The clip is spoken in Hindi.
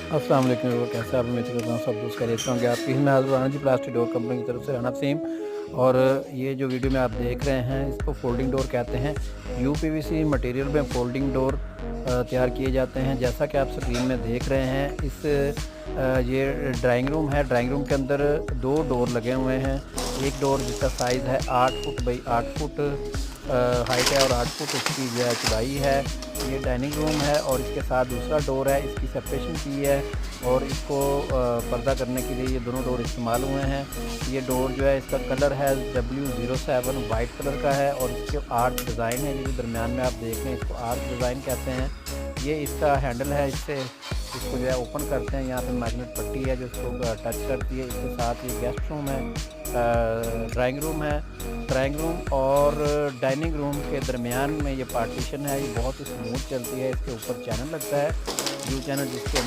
अस्सलाम वालेकुम लोग, कैसे आप? उम्मीद करता हूँ सब दोस्त खैरियत से होंगे। आपकी मैं हाज़िर राना जी प्लास्टिक डोर कंपनी की तरफ से राना फसीम। और ये जो वीडियो में आप देख रहे हैं इसको फोल्डिंग डोर कहते हैं। यूपीवीसी मटेरियल में फोल्डिंग डोर तैयार किए जाते हैं। जैसा कि आप स्क्रीन में देख रहे हैं ये ड्राइंग रूम है। ड्राइंग रूम के अंदर 2 डोर लगे हुए हैं। एक डोर जिसका साइज़ है 8 फुट बाई 8 फुट हाइट है और 8 फुट इसकी जो है चौड़ाई है। ये डाइनिंग रूम है और इसके साथ दूसरा डोर है, इसकी सेपरेशन की है और इसको पर्दा करने के लिए ये दोनों डोर इस्तेमाल हुए हैं। ये डोर जो है इसका कलर है W07 वाइट कलर का है और इसके आर्च डिज़ाइन है। ये जो दरमियान में आप देख रहे हैं इसको आर्च डिज़ाइन कहते हैं। ये इसका हैंडल है, इससे इसको जो है ओपन करते हैं। यहाँ पे मैग्नेट पट्टी है जो इसको टच करती है। इसके साथ ये गेस्ट रूम है, ड्राइंग रूम है। ड्राइंग रूम और डाइनिंग रूम के दरमियान में ये पार्टीशन है। ये बहुत ही स्मूथ चलती है। इसके ऊपर चैनल लगता है, यू चैनल, जिसके